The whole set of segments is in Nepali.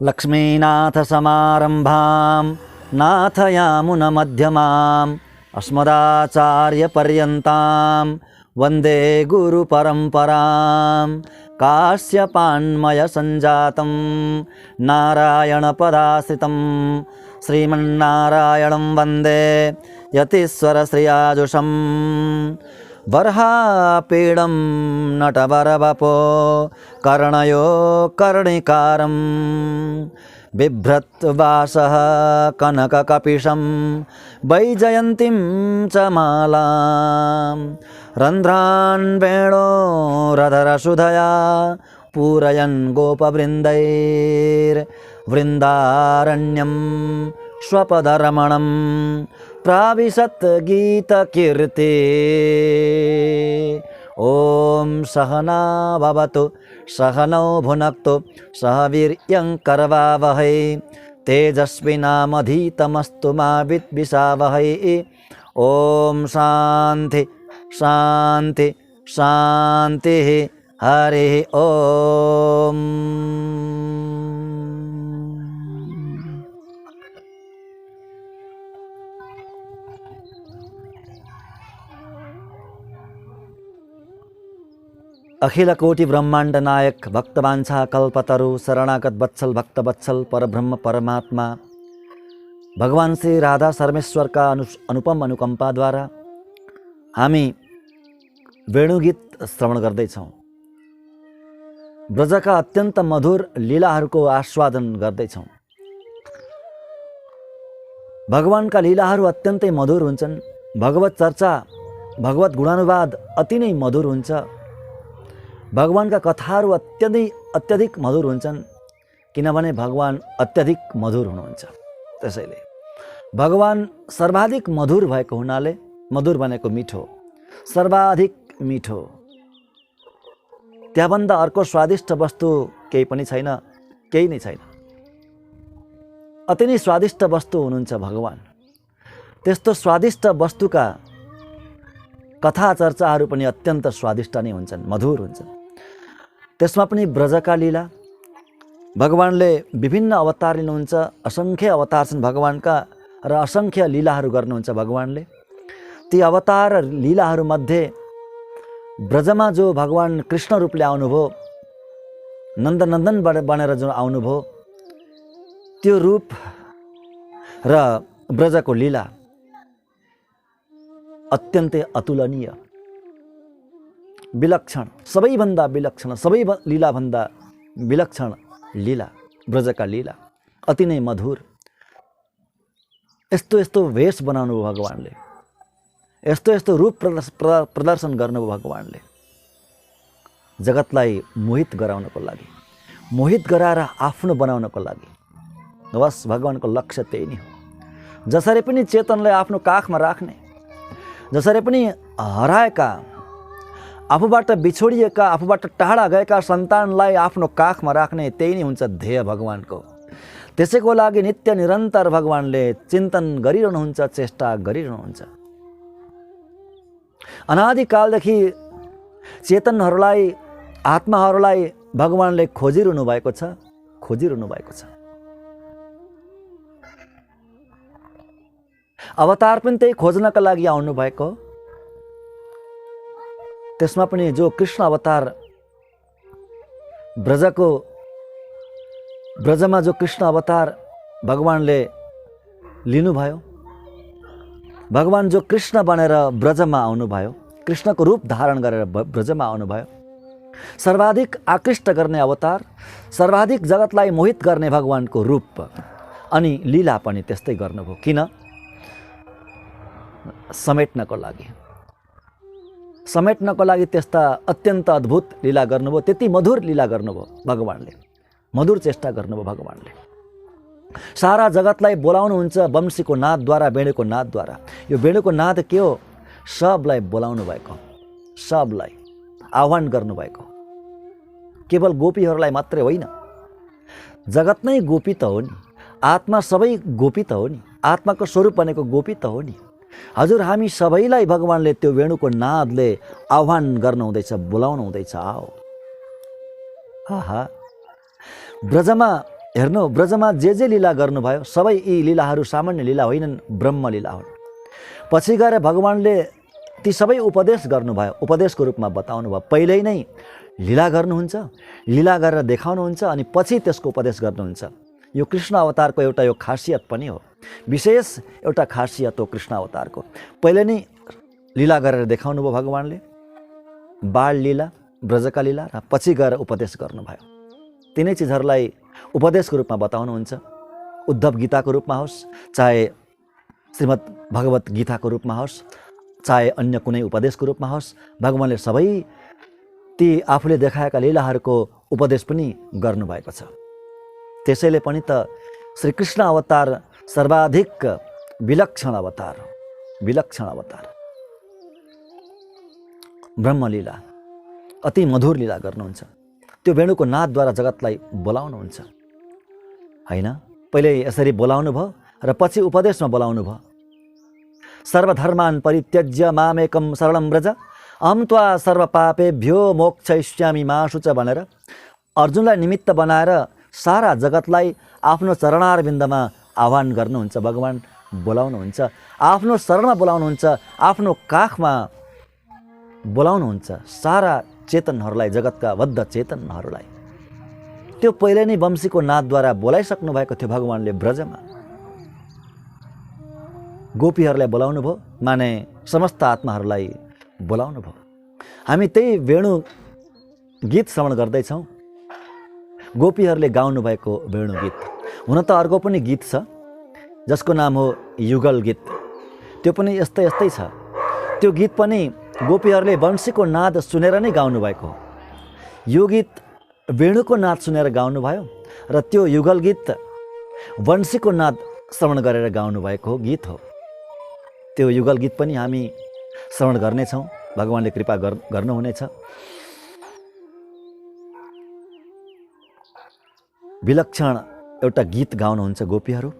लक्ष्मीनाथसमारम्भां नाथयामुनमध्यमाम् अस्मदाचार्यपर्यन्तां वन्दे गुरुपरम्परां काश्यपान्मयसञ्जातं नारायणपदाश्रितं श्रीमन्नारायणं वन्दे यतीश्वरश्रियाजुषं बर्हापीडं नटवरवपो कर्णयो कर्णिकारं बिभ्रद्वासः कनककपिशं वैजयन्तीं च मालां रन्ध्रान् वेणोरधरसुधया पूरयन् गोपवृन्दैर्वृन्दारण्यं स्वपदरमणं प्राविशत् गीतकीर्ति। ॐ सहना भवतु सहनौ भुनक्तु सह वीर्यङ्करवावहै तेजस्विनामधीतमस्तु मा विद्विषावहै। ॐ शान्ति शान्ति शान्तिः। हरिः ॐ। अखिल कोटि ब्रह्मांड नायक भक्तवांछा कल्पतरु शरणागत वत्सल भक्त वत्सल परब्रह्म परमात्मा भगवान श्री राधा सर्वेश्वर का अनुपम अनुकंपा द्वारा हामी वेणुगीत श्रवण गर्दैछौँ। ब्रजका अत्यन्त मधुर लीलाहरूको आस्वादन गर्दैछौँ। भगवानका लीलाहरू अत्यन्तै मधुर हुन्छन्। भगवत चर्चा भगवत गुणानुवाद अति नै मधुर हुन्छ। भगवानका कथाहरू अत्यधिक मधुर हुन्छन् किनभने भगवान अत्यधिक मधुर हुनुहुन्छ। त्यसैले भगवान सर्वाधिक मधुर भएको हुनाले मधुर भनेको मिठो, सर्वाधिक मिठो, त्यहाँभन्दा अर्को स्वादिष्ट वस्तु केही पनि छैन, केही नै छैन। अति नै स्वादिष्ट वस्तु हुनुहुन्छ भगवान। त्यस्तो स्वादिष्ट वस्तुका कथा चर्चाहरू पनि अत्यन्त स्वादिष्ट नै हुन्छन्, मधुर हुन्छन्। त्यसमा पनि ब्रजका लीला, भगवानले विभिन्न अवतार लिनुहुन्छ। असङ्ख्य अवतार छन् भगवानका र असङ्ख्य लीलाहरू गर्नुहुन्छ भगवानले। ती अवतार लीलाहरूमध्ये ब्रजमा जो भगवान कृष्ण रूपले आउनुभयो, नन्दनन्दन बनेर जो आउनुभयो, त्यो रूप र ब्रजको लीला अत्यन्तै अतुलनीय, विलक्षण, सबैभन्दा विलक्षण, सबै लीलाभन्दा विलक्षण लीला ब्रजका लीला अति नै मधुर। यस्तो यस्तो वेश बनाउनु भगवानले, यस्तो यस्तो रूप प्रदर्शन गर्नुभयो भगवानले जगतलाई मोहित गराउनको लागि, मोहित गराएर आफ्नो बनाउनको लागि। बस भगवानको लक्ष्य त्यही नै हो। जसरी पनि चेतनलाई आफ्नो काखमा राख्ने, जसरी पनि हराएका, आफूबाट बिछोडिएका, आफूबाट टाढा गएका सन्तानलाई आफ्नो काखमा राख्ने, त्यही नै हुन्छ ध्येय भगवानको। त्यसैको लागि नित्य निरन्तर भगवानले चिन्तन गरिरहनुहुन्छ, चेष्टा गरिरहनुहुन्छ। अनादिकालदेखि चेतनहरूलाई, आत्माहरूलाई भगवानले खोजिरहनु भएको छ, खोजिरहनु भएको छ। अवतार पनि त्यही खोज्नका लागि आउनु भएको। त्यसमा पनि जो कृष्ण अवतार, ब्रजमा जो कृष्ण अवतार भगवानले लिनुभयो, भगवान जो कृष्ण बनेर ब्रजमा आउनुभयो, कृष्णको रूप धारण गरेर ब्रजमा आउनुभयो, सर्वाधिक आकृष्ट गर्ने अवतार, सर्वाधिक जगतलाई मोहित गर्ने भगवानको रूप अनि लीला पनि त्यस्तै गर्नुभयो। किन? समेट्नको लागि, समेट्नको लागि त्यस्ता अत्यन्त अद्भुत लीला गर्नुभयो, त्यति मधुर लीला गर्नुभयो भगवानले, मधुर चेष्टा गर्नुभयो भगवानले। सारा जगतलाई बोलाउनुहुन्छ वंशीको नादद्वारा, वेणुको नादद्वारा। यो वेणुको नाद के हो? सबलाई बोलाउनु भएको, सबलाई आह्वान गर्नुभएको। केवल गोपीहरूलाई मात्रै होइन, जगत नै गोपी त हो नि, आत्मा सबै गोपी त हो नि, आत्माको स्वरूप भनेको गोपी त हो नि। हजुर हामी सबैलाई भगवानले त्यो वेणुको नादले आह्वान गर्नु हुँदैछ, बोलाउनु हुँदैछ, आओ। आहा, ब्रजमा हेर्नु, ब्रजमा जे लीला गर्नुभयो सबै यी लीलाहरू सामान्य लीला होइनन्, ब्रह्म लीला हुन्। पछि गएर भगवानले ती सबै उपदेश गर्नुभयो, उपदेशको रूपमा बताउनु भयो। पहिल्यै नै लीला गर्नुहुन्छ, लीला गरेर देखाउनुहुन्छ, अनि पछि त्यसको उपदेश गर्नुहुन्छ। यो कृष्ण अवतारको एउटा यो खासियत पनि हो, विशेष एउटा खासियत हो कृष्ण अवतारको। पहिले नै लीला गरेर देखाउनु भयो भगवानले, बाल लीला, ब्रजका लीला, र पछि गएर उपदेश गर्नुभयो। तिनै चिजहरूलाई उपदेशको रूपमा बताउनुहुन्छ। उद्धव गीताको रूपमा होस्, चाहे श्रीमद् भगवत गीताको रूपमा होस्, चाहे अन्य कुनै उपदेशको रूपमा होस्, भगवानले सबै ती आफूले देखाएका लीलाहरूको उपदेश पनि गर्नुभएको छ। त्यसैले पनि त श्रीकृष्ण अवतार सर्वाधिक विलक्षण अवतार, विलक्षण अवतार। ब्रह्मलीला, अति मधुर लीला गर्नुहुन्छ। त्यो वेणुको नादद्वारा जगतलाई बोलाउनुहुन्छ, होइन? पहिले यसरी बोलाउनु भयो र पछि उपदेशमा बोलाउनु भयो। सर्वधर्मान् परित्यज्य मामेकं शरणं व्रज अहं त्वा सर्वपापेभ्यो मोक्षयिष्यामि मा शुच भनेर अर्जुनलाई निमित्त बनाएर सारा जगतलाई आफ्नो चरणारविन्दमा आह्वान गर्नुहुन्छ। भगवान बोलाउनुहुन्छ, आफ्नो शरणमा बोलाउनुहुन्छ, आफ्नो काखमा बोलाउनुहुन्छ सारा चेतनहरूलाई, जगतका बद्ध चेतनहरूलाई। त्यो पहिले नै वंशीको नादद्वारा बोलाइसक्नु भएको थियो भगवानले ब्रजमा। गोपीहरूलाई बोलाउनु भयो, माने समस्त आत्माहरूलाई बोलाउनु भयो। हामी त्यही वेणु गीत श्रवण गर्दैछौँ, गोपीहरूले गाउनु भएको वेणु गीत। हुन त अर्को पनि गीत छ जसको नाम हो युगल गीत, त्यो पनि यस्तै छ। त्यो गीत पनि गोपीहरूले वंशीको नाद सुनेर नै गाउनु भएको हो। यो गीत वेणुको नाद सुनेर गाउनुभयो र त्यो युगल गीत वंशीको नाद श्रवण गरेर गाउनु भएको गीत हो। त्यो युगल गीत पनि हामी श्रवण गर्नेछौँ, भगवानले कृपा गर्नुहुनेछ। विलक्षण एउटा गीत गाउनुहुन्छ गोपीहरू।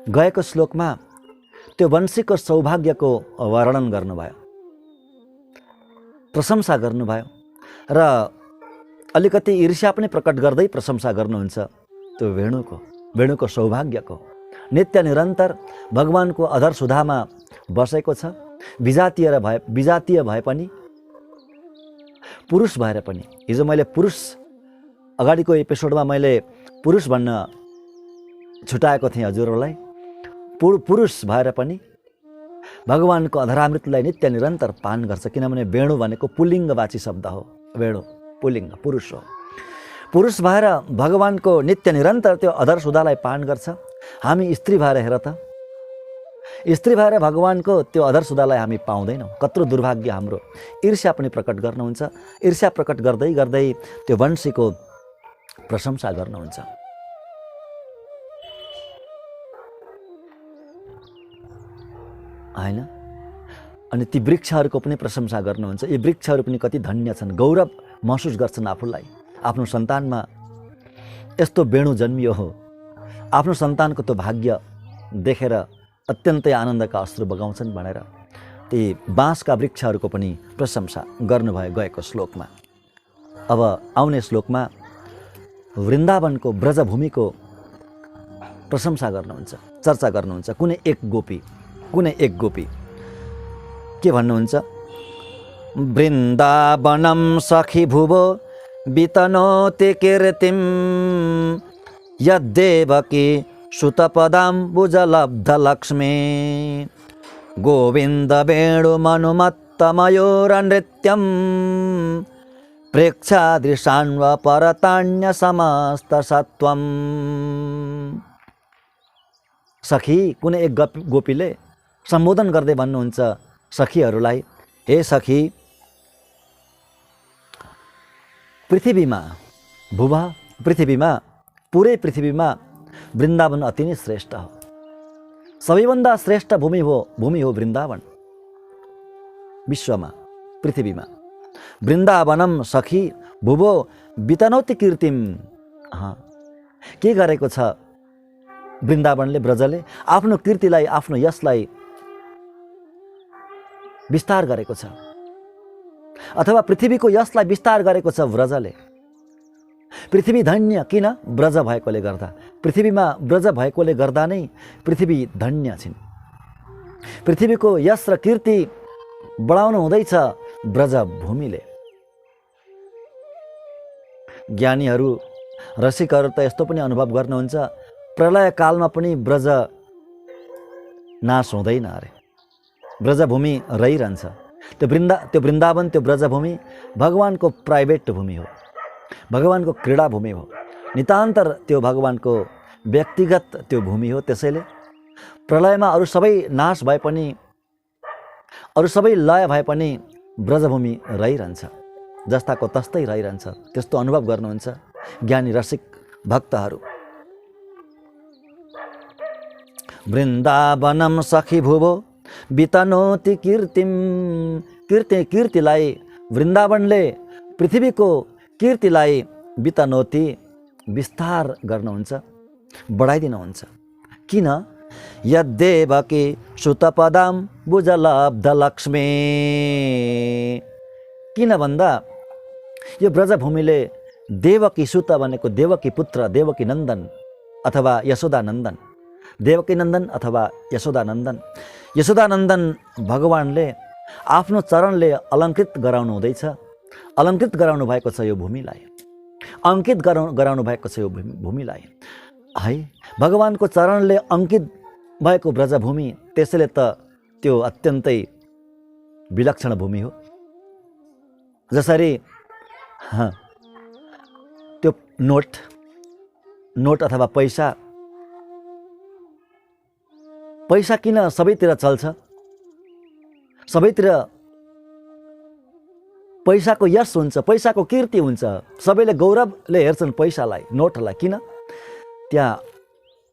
गएको श्लोकमा त्यो वंशीको सौभाग्यको वर्णन गर्नुभयो, प्रशंसा गर्नुभयो र अलिकति ईर्ष्या पनि प्रकट गर्दै प्रशंसा गर्नुहुन्छ त्यो वेणुको सौभाग्यको। नित्य निरन्तर भगवानको अधर सुधामा बसेको छ। विजातीय भए पनि, पुरुष भएर पनि। हिजो मैले पुरुष, अगाडिको एपिसोडमा मैले पुरुष भन्न छुटाएको थिएँ हजुरहरूलाई। पुरुष भएर पनि भगवानको अधरामृतलाई नित्य निरन्तर पान गर्छ, किनभने वेणु भनेको पुल्लिङ्गवाची शब्द हो। वेणु पुल्लिङ्ग, पुरुष हो। पुरुष भएर भगवानको नित्य निरन्तर त्यो अधर सुधालाई पान गर्छ। हामी स्त्री भएर हेर त, स्त्री भएर भगवानको त्यो अधर सुधालाई हामी पाउँदैनौँ। कत्रो दुर्भाग्य हाम्रो। ईर्ष्या पनि प्रकट गर्नुहुन्छ। ईर्ष्या प्रकट गर्दै गर्दै त्यो वंशीको प्रशंसा गर्नुहुन्छ। होइन? अनि ती वृक्षहरूको पनि प्रशंसा गर्नुहुन्छ। यी वृक्षहरू पनि कति धन्य छन्, गौरव महसुस गर्छन् आफूलाई। आफ्नो सन्तानमा यस्तो वेणु जन्मियो हो, आफ्नो सन्तानको त्यो भाग्य देखेर अत्यन्तै आनन्दका अश्रु बगाउँछन् भनेर ती बाँसका वृक्षहरूको पनि प्रशंसा गर्नुभयो गएको श्लोकमा। अब आउने श्लोकमा वृन्दावनको ब्रजभूमिको प्रशंसा गर्नुहुन्छ, चर्चा गर्नुहुन्छ। कुनै एक गोपी के भन्नुहुन्छ? वृन्दावनं सखी भुवो वितनोति कीर्तिं यद्देवकी सुतपदाम्बुजलब्धलक्ष्मी गोविन्द वेणुमनुमत्तमयोरनृत्यं प्रेक्षादृशान्व परतान्यसमस्तसत्त्वं। सखी, कुनै एक गोपीले सम्बोधन गर्दै भन्नुहुन्छ सखीहरूलाई, हे सखी, पृथ्वीमा पुरै पृथ्वीमा वृन्दावन अति नै श्रेष्ठ हो। सबैभन्दा श्रेष्ठ भूमि हो वृन्दावन। विश्वमा, पृथ्वीमा वृन्दावनम सखी भुवो वितनौति कीर्तिम। के गरेको छ वृन्दावनले, ब्रजले? आफ्नो कीर्तिलाई, आफ्नो यशलाई विस्तार गरेको छ, अथवा पृथ्वीको यशलाई विस्तार गरेको छ ब्रजले। पृथ्वी धन्य किन? ब्रज भएकोले गर्दा। पृथ्वीमा ब्रज भएकोले गर्दा नै पृथ्वी धन्य छिन्। पृथ्वीको यश र कीर्ति बढाउनु हुँदैछ ब्रज भूमिले। ज्ञानीहरू रसिकहरू त यस्तो पनि अनुभव गर्नुहुन्छ, प्रलय कालमा पनि ब्रज नाश हुँदैन अरे, ब्रजभूमि रहिरहन्छ। त्यो वृन्दावन, त्यो ब्रजभूमि भगवानको प्राइभेट भूमि हो, भगवानको क्रीडा भूमि हो, नितान्तर त्यो भगवानको व्यक्तिगत त्यो भूमि हो। त्यसैले प्रलयमा अरू सबै नाश भए पनि, अरू सबै लय भए पनि ब्रजभूमि रहिरहन्छ, जस्ताको तस्तै रहिरहन्छ। त्यस्तो अनुभव गर्नुहुन्छ ज्ञानी रसिक भक्तहरू। वृन्दावनम सखी भुवो बितनोति कीर्तिम, कीर्तिलाई वृन्दावनले पृथ्वीको कीर्तिलाई बितनोति विस्तार गर्नुहुन्छ, बढाइदिनुहुन्छ। किन? यद्देवकी सुतपदाम बुजलब्ध लक्ष्मी, किन भन्दा यो ब्रजभूमिले देवकी सुत भनेको देवकी पुत्र, देवकी नन्दन अथवा यशोदा नन्दन, देवकी नन्दन अथवा यशोदा नन्दन, यशोदा नन्दन भगवानले आफ्नो चरणले अलङ्कृत गराउनु हुँदैछ, अलङ्कृत गराउनु भएको छ यो भूमिलाई, अङ्कित गराउनु भएको छ यो भूमिलाई है। भगवानको चरणले अङ्कित भएको ब्रजभूमि, त्यसैले त त्यो अत्यन्तै विलक्षण भूमि हो। जसरी त्यो नोट अथवा पैसा किन सबैतिर चल्छ? सबैतिर पैसाको यश हुन्छ, पैसाको कीर्ति हुन्छ, सबैले गौरवले हेर्छन् पैसालाई, नोटलाई। किन? त्यहाँ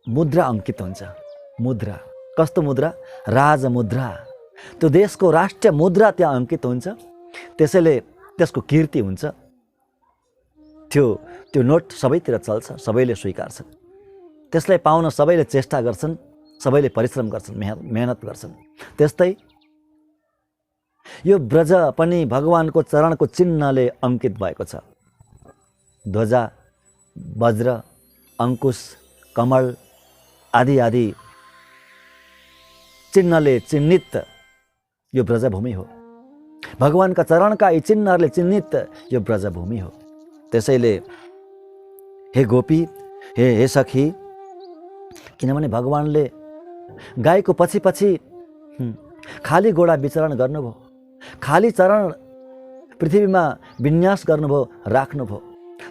मुद्रा अङ्कित हुन्छ। मुद्रा कस्तो मुद्रा? राजमुद्रा, त्यो देशको राष्ट्रिय मुद्रा त्यहाँ अङ्कित हुन्छ, त्यसैले त्यसको कीर्ति हुन्छ। त्यो नोट सबैतिर चल्छ, सबैले स्वीकार्छन्, त्यसलाई पाउन सबैले चेष्टा गर्छन्, सबैले परिश्रम गर्छन्, मेहनत गर्छन्। त्यस्तै यो ब्रज पनि भगवानको चरणको चिन्हले अङ्कित भएको छ। ध्वजा, वज्र, अङ्कुश, कमल आदि आदि चिन्हले चिन्हित यो ब्रजभूमि हो। भगवानका चरणका यी चिन्हहरूले चिन्हित यो ब्रजभूमि हो। त्यसैले हे गोपी, हे सखी, किनभने भगवानले गाईको पछि पछि खाली घोडा विचरण गर्नुभयो, खाली चरण पृथ्वीमा विन्यास गर्नुभयो, राख्नुभयो,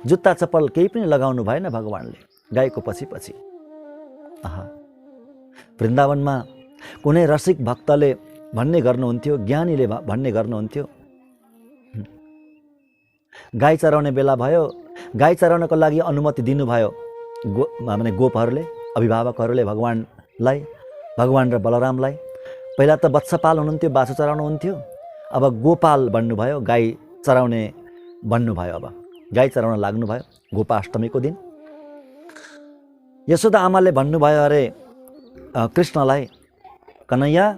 जुत्ता चप्पल केही पनि लगाउनु भएन भगवानले गाईको पछि पछि। वृन्दावनमा कुनै रसिक भक्तले भन्ने गर्नुहुन्थ्यो, ज्ञानीले भन्ने गर्नुहुन्थ्यो, गाई चराउने बेला भयो, गाई चराउनको लागि अनुमति दिनुभयो माने गोपहरूले, अभिभावकहरूले भगवानलाई, भगवान र बलरामलाई। पहिला त वत्सपाल हुनुहुन्थ्यो, बाछो चराउनुहुन्थ्यो, अब गोपाल भन्नुभयो, गाई चराउने भन्नुभयो। अब गाई चराउन लाग्नुभयो गोपाष्टमीको दिन। यशोदा आमाले भन्नुभयो अरे कृष्णलाई, कन्हैया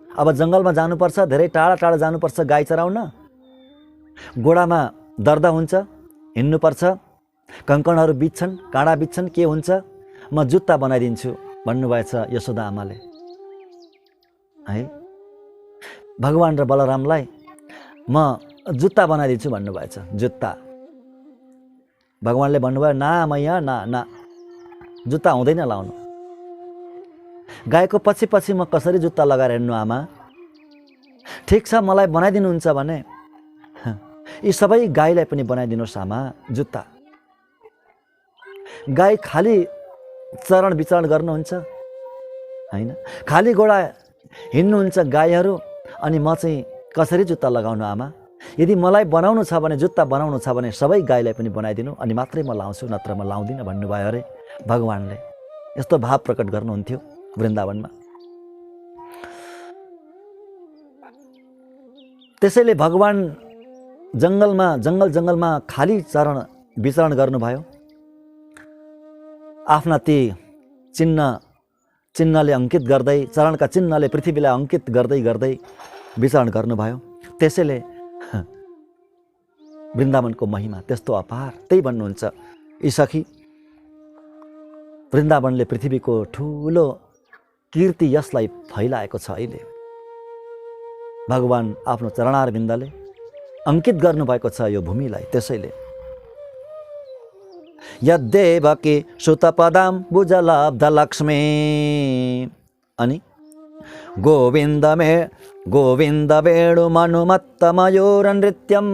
अब जङ्गलमा जानुपर्छ, धेरै टाढा टाढा जानुपर्छ गाई चराउन, गोडामा दर्द हुन्छ, हिँड्नुपर्छ, कङ्कणहरू बित्छन्, काँडा बित्छन्, के हुन्छ, म जुत्ता बनाइदिन्छु भन्नुभएछ यशोदा आमाले है। भगवान र बलरामलाई म जुत्ता बनाइदिन्छु भन्नुभएछ, जुत्ता। भगवानले भन्नुभयो ना मैया, ना ना, जुत्ता हुँदैन लाउनु। गाईको पछि पछि म कसरी जुत्ता लगाएर हिँड्नु आमा? ठिक छ, मलाई बनाइदिनुहुन्छ भने यी सबै गाईलाई पनि बनाइदिनुहोस् आमा जुत्ता। गाई खाली चरण विचरण गर्नुहुन्छ हैन, खाली घोडा हिँड्नुहुन्छ गाईहरू, अनि म चाहिँ कसरी जुत्ता लगाउनु आमा? यदि मलाई बनाउनु छ भने, जुत्ता बनाउनु छ भने सबै गाईलाई पनि बनाइदिनु, अनि मात्रै म लाउँछु, नत्र म लाउँदिनँ भन्नुभयो अरे भगवानले। यस्तो भाव प्रकट गर्नुहुन्थ्यो वृन्दावनमा। त्यसैले भगवान जङ्गलमा खाली चरण विचरण गर्नुभयो। आफ्ना ती चिन्हले अङ्कित गर्दै, चरणका चिन्हले पृथ्वीलाई अङ्कित गर्दै गर्दै विचरण गर्नुभयो। त्यसैले वृन्दावनको महिमा त्यस्तो अपार। त्यही भन्नुहुन्छ यी सखी, वृन्दावनले पृथ्वीको ठुलो कीर्ति यसलाई फैलाएको छ। अहिले भगवान आफ्नो चरणारविन्दले अंकित गर्नुभएको छ यो भूमिलाई। त्यसैले यद्देवकी सुतपदाम बुजलब्ध लक्ष्मी अनि गोविन्द वेणु मनुमत्त मयूर नृत्यम।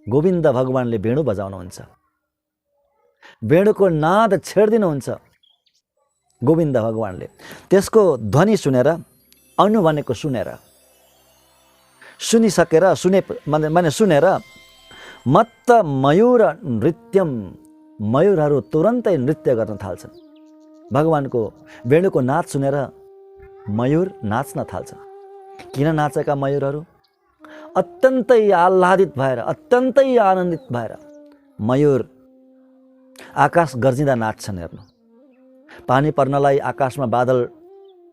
गोविन्द भगवानले वेणु बजाउनुहुन्छ, वेणुको नाद छेड्दिनुहुन्छ गोविन्द भगवानले। त्यसको ध्वनि सुनेर, अनु भनेको सुनेर, सुनिसकेर, सुनेर मत्त मयूर नृत्यम, मयूरहरू तुरन्तै नृत्य गर्न थाल्छन्। भगवानको वेणुको नाच सुनेर मयूर नाच्न थाल्छन्। किन नाचेका मयूरहरू? अत्यन्तै आह्लादित भएर, अत्यन्तै आनन्दित भएर मयूर आकाश गर्जिँदा नाच्छन्। हेर्नु, पानी पर्नलाई आकाशमा बादल,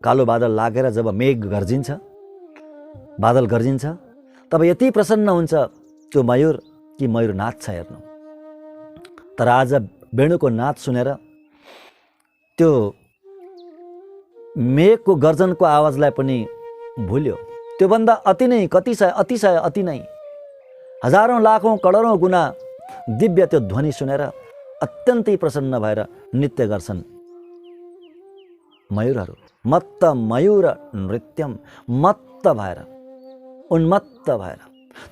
कालो बादल लागेर जब मेघ गर्जिन्छ, बादल गर्जिन्छ, तब यति प्रसन्न हुन्छ त्यो मयूर कि मयूर नाच्छ। हेर्नु, तर आज वेणुको नाच सुनेर त्यो मेघको गर्जनको आवाजलाई पनि भुल्यो। त्योभन्दा अति नै, अतिशय अति नै हजारौँ लाखौँ करोडौँ गुणा दिव्य त्यो ध्वनि सुनेर अत्यन्तै प्रसन्न भएर नृत्य गर्छन् मयूरहरू। मत्त मयूर नृत्यम, मत्त भएर, उन्मत्त भएर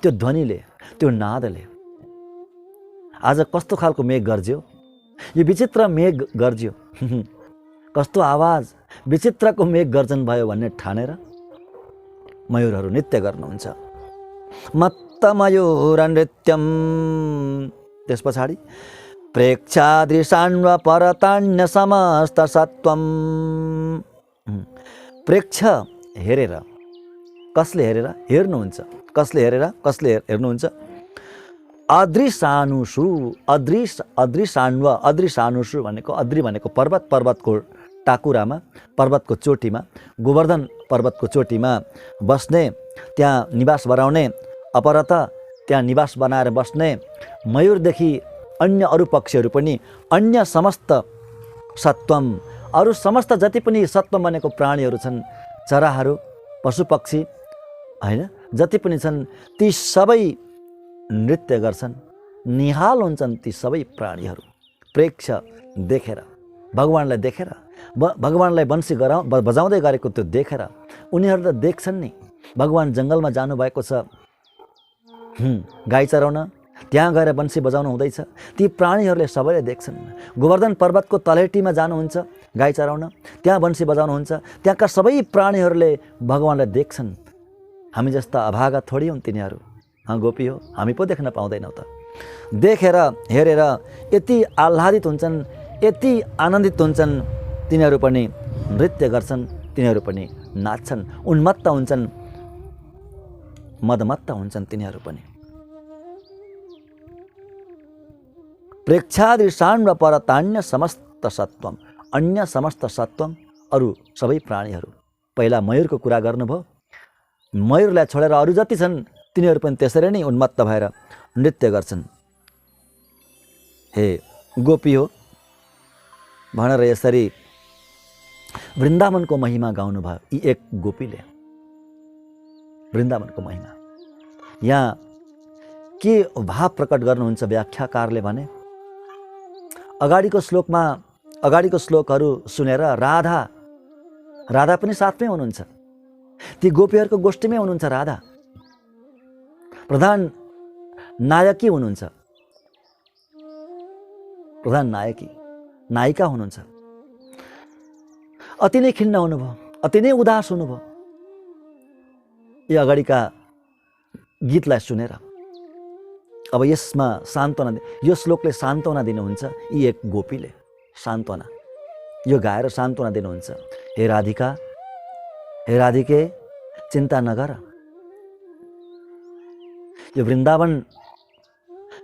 त्यो ध्वनिले, त्यो नादले। आज कस्तो खालको मेघ गर्ज्यो, यो विचित्र मेघ गर्ज्यो, कस्तो आवाज, विचित्रको मेघ गर्जन भयो भन्ने ठानेर मयूरहरू नृत्य गर्नुहुन्छ। मत्त मयूर नृत्यम। त्यस पछाडि प्रेक्षादृशान्व परतान्य समस्त सत्वम। प्रेक्ष हेरेर, कसले हेरेर हेर्नुहुन्छ, कसले हेर्नुहुन्छ? अदृशानुषु, अदृशानुषु भनेको, अद्रि भनेको पर्वत, पर्वतको टाकुरामा, पर्वतको चोटीमा, गोवर्धन पर्वतको चोटीमा बस्ने, त्यहाँ निवास बनाउने, अपरत त्यहाँ निवास बनाएर बस्ने मयूरदेखि अन्य अरू पक्षीहरू पनि, अन्य समस्त सत्वम, अरू समस्त जति पनि सत्वम भनेको प्राणीहरू छन्, चराहरू, पशु पक्षी हैन, जति पनि छन् ती सबै नृत्य गर्छन्, निहाल हुन्छन् ती सबै प्राणीहरू। प्रेक्ष देखेर, भगवानलाई देखेर, भगवानलाई वंशी बजाउँदै गरेको त्यो देखेर उनीहरू त देख्छन् नि। भगवान जङ्गलमा जानुभएको छ गाई चराउन, त्यहाँ गएर वंशी बजाउनु हुँदैछ, ती प्राणीहरूले सबैले देख्छन्। गोवर्धन पर्वतको तलेटीमा जानुहुन्छ गाई चराउन, त्यहाँ वंशी बजाउनुहुन्छ, त्यहाँका सबै प्राणीहरूले भगवानलाई देख्छन्। हामी जस्ता अभागा थोडी हुन् तिनीहरू, गोपी हो, हामी पो देख्न पाउँदैनौँ त। देखेर हेरेर यति आह्लादित हुन्छन्, यति आनन्दित हुन्छन्, तिनीहरू पनि नृत्य गर्छन्, तिनीहरू पनि नाच्छन्, उन्मत्त हुन्छन्, मदमत्त हुन्छन् तिनीहरू पनि। प्रेक्षादृशान् व परतान्य समस्त सत्वम, अन्य समस्त सत्वम, अरू सबै प्राणीहरू। पहिला मयूरको कुरा गर्नुभयो, मयूरलाई छोडेर अरू जति छन् तिनीहरू पनि त्यसरी नै उन्मत्त भएर नृत्य गर्छन्। हे गोपी हो भनेर यसरी वृन्दावनको महिमा गाउनुभयो यी एक गोपीले। वृन्दावनको महिमा यहाँ के भाव प्रकट गर्नुहुन्छ व्याख्याकारले भने, अगाडिको श्लोकहरू सुनेर राधा पनि साथमै हुनुहुन्छ, ती गोपीहरूको गोष्ठीमै हुनुहुन्छ। राधा प्रधान नायकी हुनुहुन्छ, प्रधान नायिका हुनुहुन्छ। अति नै खिन्न हुनुभयो, अति नै उदास हुनुभयो यो अगाडिका गीतलाई सुनेर। अब यसमा सान्त्वना, यो श्लोकले सान्त्वना दिनुहुन्छ यी एक गोपीले, सान्त्वना यो गाएर सान्त्वना दिनुहुन्छ। हे राधिका, हे राधिके, चिन्ता नगर, यो वृन्दावन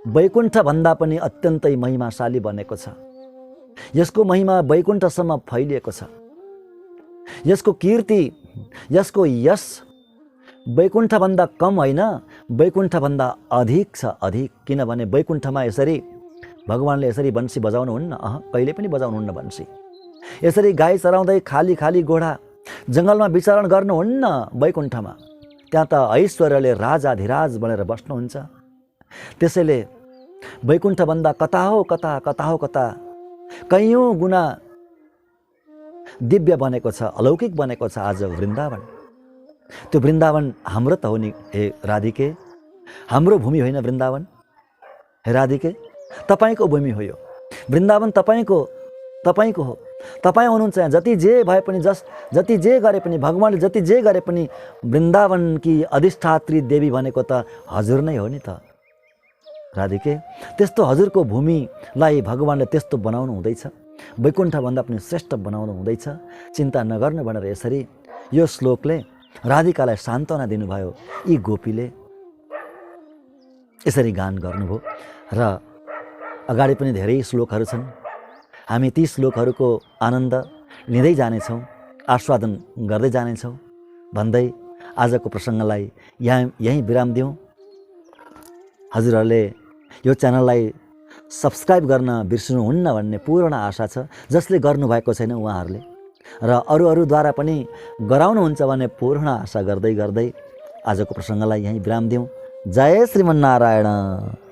वैकुण्ठ भन्दा पनि अत्यन्तै महिमाशाली बनेको छ। यसको महिमा वैकुण्ठसम्म फैलिएको छ। यसको कीर्ति, यसको यश वैकुण्ठभन्दा कम होइन, वैकुण्ठभन्दा अधिक छ, अधिक। किनभने वैकुण्ठमा यसरी भगवान्ले यसरी बन्सी बजाउनुहुन्न, कहिले पनि बजाउनुहुन्न बन्सी। यसरी गाई चराउँदै खाली खाली घोडा जङ्गलमा विचरण गर्नुहुन्न वैकुण्ठमा। त्यहाँ त ऐश्वर्यले राजाधिराज बनेर बस्नुहुन्छ। त्यसैले वैकुण्ठभन्दा कता हो कता, कता हो कता, कैयौँ गुणा दिव्य बनेको छ, अलौकिक बनेको छ आज वृन्दावन। त्यो वृन्दावन हाम्रो त हो नि हे राधिके, हाम्रो भूमि होइन वृन्दावन हे राधिके, तपाईँको भूमि हो यो वृन्दावन, तपाईँको हो। तपाईँ हुनुहुन्छ यहाँ। जति जे भए पनि, जति जे गरे पनि, भगवान्ले जति जे गरे पनि वृन्दावनकी अधिष्ठात्री देवी भनेको त हजुर नै हो नि त राधिके। त्यस्तो हजुरको भूमिलाई भगवान्ले त्यस्तो बनाउनु हुँदैछ, वैकुण्ठभन्दा पनि श्रेष्ठ बनाउनु हुँदैछ। चिन्ता नगर्नु भनेर यसरी यो श्लोकले राधिकालाई सान्त्वना दिनुभयो। यी गोपीले यसरी गान गर्नुभयो। र अगाडि पनि धेरै श्लोकहरू छन्। हामी ती श्लोकहरूको आनन्द लिँदै जानेछौँ, आस्वादन गर्दै जानेछौँ भन्दै आजको प्रसङ्गलाई यहीँ विराम दिउँ। हजुरहरूले यो च्यानललाई सब्सक्राइब गर्न बिर्सनुहुन्न भन्ने पूर्ण आशा छ। जसले गर्नुभएको छैन उहाँहरूले र अरूद्वारा पनि गराउनुहुन्छ भन्ने पूर्ण आशा गर्दै आजको प्रसङ्गलाई यहीँ विराम दिउँ। जय श्रीमन्नारायण।